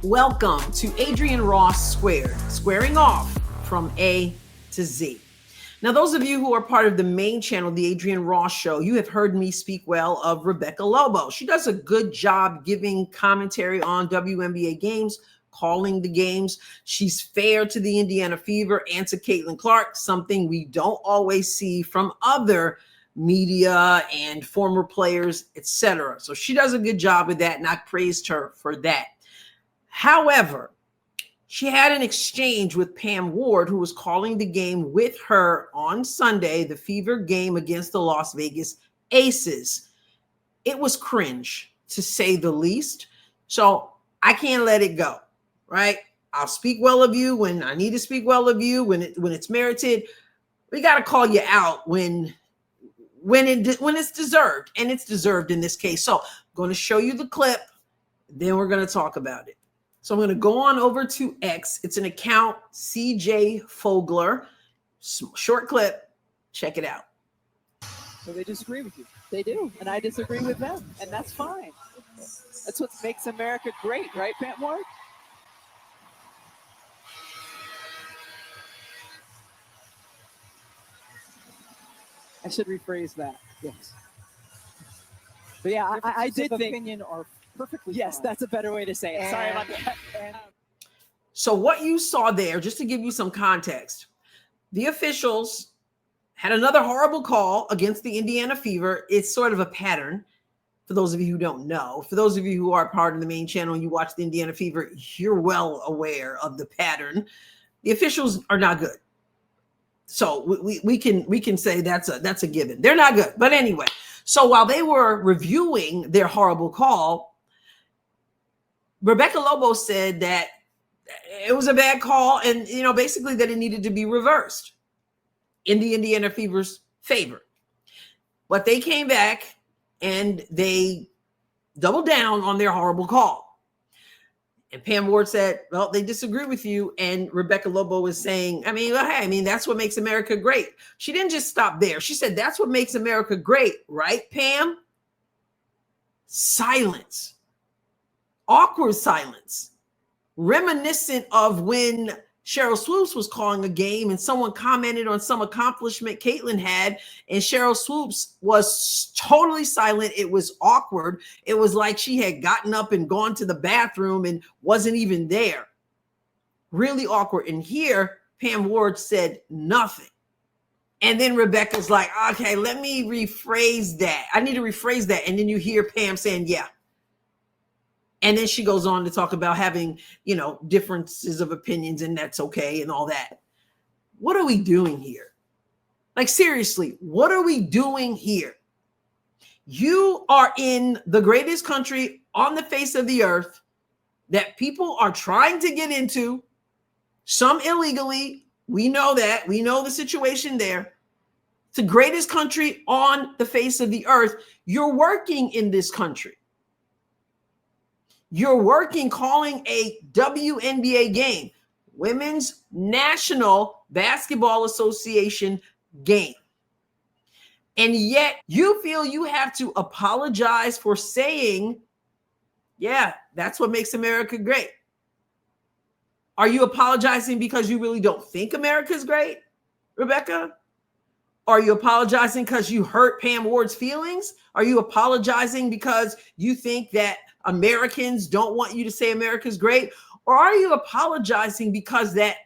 Welcome to Adrienne Ross Squared, squaring off from A to Z. Now, those of you who are part of the main channel, the Adrienne Ross Show, you have heard me speak well of Rebecca Lobo. She does a good job giving commentary on WNBA games, calling the games. She's fair to the Indiana Fever and to Caitlin Clark, something we don't always see from other media and former players, etc. So she does a good job with that, and I praised her for that. However, she had an exchange with Pam Ward, who was calling the game with her on Sunday, the Fever game against the Las Vegas Aces. It was cringe, to say the least. So I can't let it go, right? I'll speak well of you when I need to speak well of you, when it's merited. We got to call you out when it's deserved, and it's deserved in this case. So I'm going to show you the clip, then we're going to talk about it. So I'm going to go on over to X. It's an account, CJ Fogler. Short clip. Check it out. So they disagree with you. They do, and I disagree with them, and that's fine. That's what makes America great, right, Pam Ward? I should rephrase that. Yes. But yeah, I did think opinion are perfectly yes, fine. That's a better way to say it. Sorry about that. So what you saw there, just to give you some context, the officials had another horrible call against the Indiana Fever. It's sort of a pattern. For those of you who don't know, for those of you who are part of the main channel and you watch the Indiana Fever, you're well aware of the pattern. The officials are not good. So we can say that's a given. They're not good. But anyway, so while they were reviewing their horrible call, Rebecca Lobo said that it was a bad call and, basically that it needed to be reversed in the Indiana Fever's favor. But they came back and they doubled down on their horrible call. And Pam Ward said, well, they disagree with you. And Rebecca Lobo was saying, that's what makes America great. She didn't just stop there. She said, that's what makes America great, right, Pam? Silence. Awkward silence. Reminiscent of when Cheryl Swoops was calling a game and someone commented on some accomplishment Caitlin had, and Cheryl Swoops was totally silent. It was awkward. It was like she had gotten up and gone to the bathroom and wasn't even there. Really awkward. And here, Pam Ward said nothing. And then Rebecca's like, okay, let me rephrase that. I need to rephrase that. And then you hear Pam saying, yeah. And then she goes on to talk about having, differences of opinions, and that's okay and all that. What are we doing here? Like, seriously, what are we doing here? You are in the greatest country on the face of the earth that people are trying to get into, some illegally. We know that. We know the situation there. It's the greatest country on the face of the earth. You're working in this country. You're working, calling a WNBA game, Women's National Basketball Association game. And yet you feel you have to apologize for saying, yeah, that's what makes America great. Are you apologizing because you really don't think America's great, Rebecca? Are you apologizing because you hurt Pam Ward's feelings? Are you apologizing because you think that Americans don't want you to say America's great? Or are you apologizing because that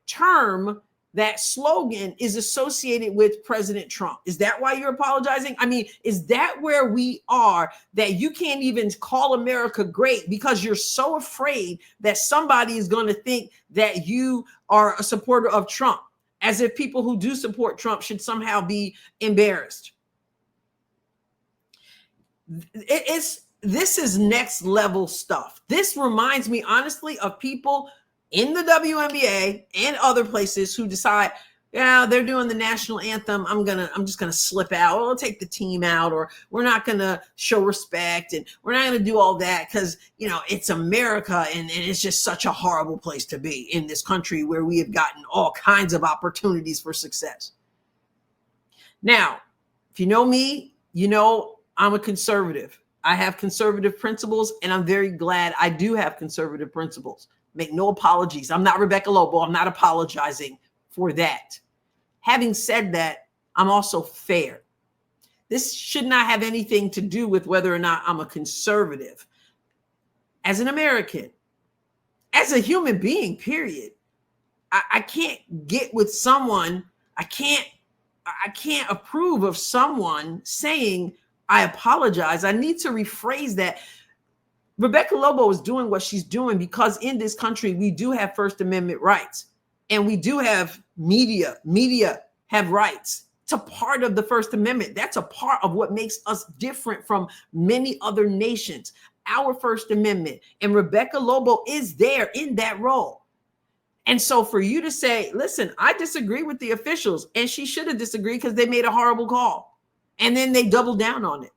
term, that slogan is associated with President Trump? Is that why you're apologizing? Is that where we are, that you can't even call America great because you're so afraid that somebody is going to think that you are a supporter of Trump, as if people who do support Trump should somehow be embarrassed? This is next level stuff. This reminds me, honestly, of people in the WNBA and other places who decide, yeah, they're doing the national anthem. I'm just gonna slip out. Or I'll take the team out, or we're not gonna show respect, and we're not gonna do all that because it's America, and it's just such a horrible place to be in this country where we have gotten all kinds of opportunities for success. Now, if you know me, I'm a conservative. I have conservative principles, and I'm very glad I do have conservative principles. Make no apologies. I'm not Rebecca Lobo. I'm not apologizing for that. Having said that, I'm also fair. This should not have anything to do with whether or not I'm a conservative. As an American, as a human being, period, I can't get with someone. I can't approve of someone saying, I apologize. I need to rephrase that. Rebecca Lobo is doing what she's doing because in this country, we do have First Amendment rights, and we do have media. Media have rights. It's a part of the First Amendment. That's a part of what makes us different from many other nations. Our First Amendment, and Rebecca Lobo is there in that role. And so for you to say, listen, I disagree with the officials, and she should have disagreed because they made a horrible call, and then they doubled down on it.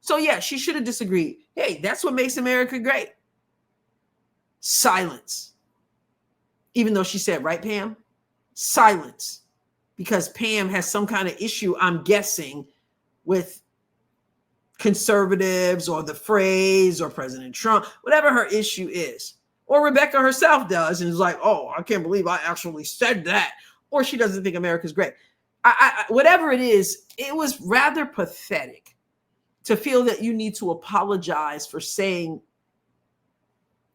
So yeah, she should have disagreed. Hey, that's what makes America great. Silence. Even though she said, right, Pam? Silence. Because Pam has some kind of issue, I'm guessing, with conservatives or the phrase or President Trump, whatever her issue is. Or Rebecca herself does and is like, oh, I can't believe I actually said that. Or she doesn't think America's great. Whatever it is, it was rather pathetic to feel that you need to apologize for saying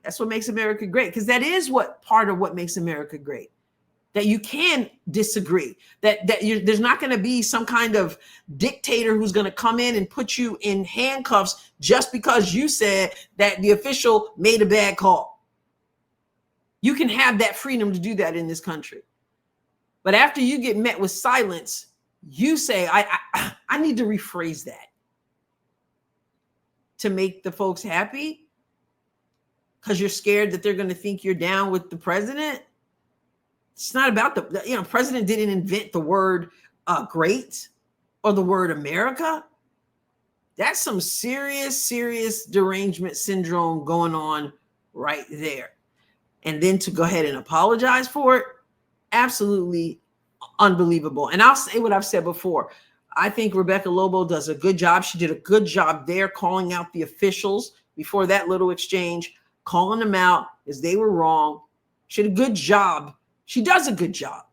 that's what makes America great. Because that is what part of what makes America great. That you can disagree, there's not going to be some kind of dictator who's going to come in and put you in handcuffs just because you said that the official made a bad call. You can have that freedom to do that in this country. But after you get met with silence, you say, I need to rephrase that to make the folks happy because you're scared that they're going to think you're down with the president. It's not about the president didn't invent the word great or the word America. That's some serious derangement syndrome going on right there. And then to go ahead and apologize for it, absolutely unbelievable. And I'll say what I've said before. I think Rebecca Lobo does a good job. She did a good job there calling out the officials before that little exchange, calling them out as they were wrong. She did a good job. She does a good job.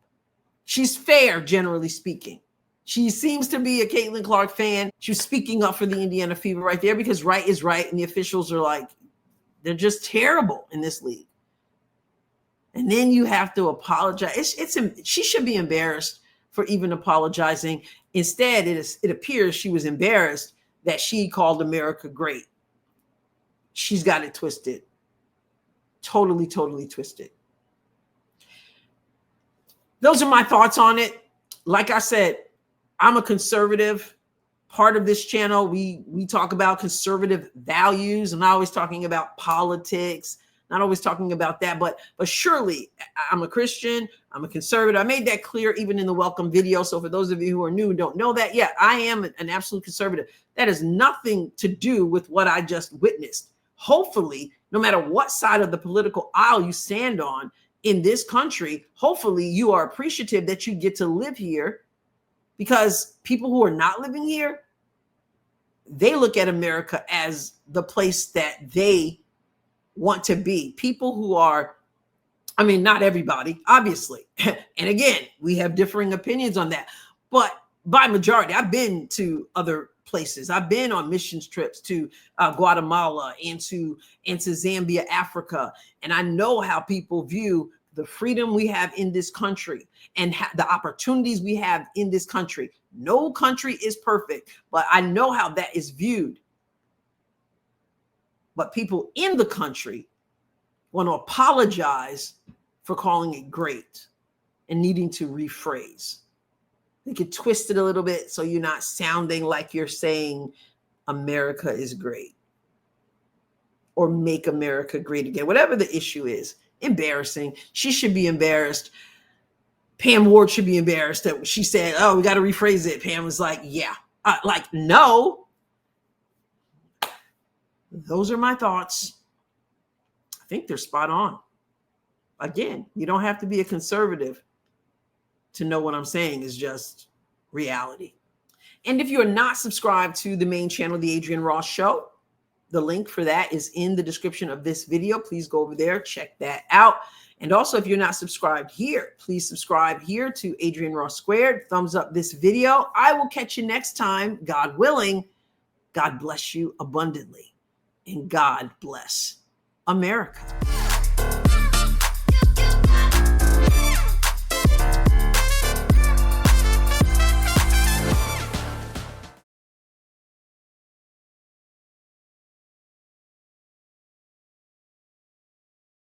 She's fair, generally speaking. She seems to be a Caitlin Clark fan. She was speaking up for the Indiana Fever right there because right is right. And the officials are like, they're just terrible in this league. And then you have to apologize. She should be embarrassed for even apologizing. Instead, it appears she was embarrassed that she called America great. She's got it twisted. Totally twisted. Those are my thoughts on it. Like I said, I'm a conservative. Part of this channel, we talk about conservative values. I'm not always talking about politics. Not always talking about that, but surely I'm a Christian. I'm a conservative. I made that clear even in the welcome video. So for those of you who are new and don't know that, yeah, I am an absolute conservative. That has nothing to do with what I just witnessed. Hopefully, no matter what side of the political aisle you stand on in this country, hopefully you are appreciative that you get to live here, because people who are not living here, they look at America as the place that they want to be. People who are, I mean, not everybody, obviously. And again, we have differing opinions on that. But by majority, I've been to other places. I've been on missions trips to Guatemala and to Zambia, Africa. And I know how people view the freedom we have in this country and the opportunities we have in this country. No country is perfect, but I know how that is viewed. But people in the country want to apologize for calling it great and needing to rephrase. They could twist it a little bit so you're not sounding like you're saying America is great or make America great again. Whatever the issue is, embarrassing. She should be embarrassed. Pam Ward should be embarrassed that she said, oh, we got to rephrase it. Pam was like, yeah, no. Those are my thoughts. I think they're spot on. Again, you don't have to be a conservative to know what I'm saying is just reality. And if you're not subscribed to the main channel, The Adrienne Ross Show, The link for that is in the description of this video. Please go over there, check that out. And also, if you're not subscribed here, please subscribe here to Adrienne Ross Squared. Thumbs up this video. I will catch you next time, God willing. God bless you abundantly. And God bless America.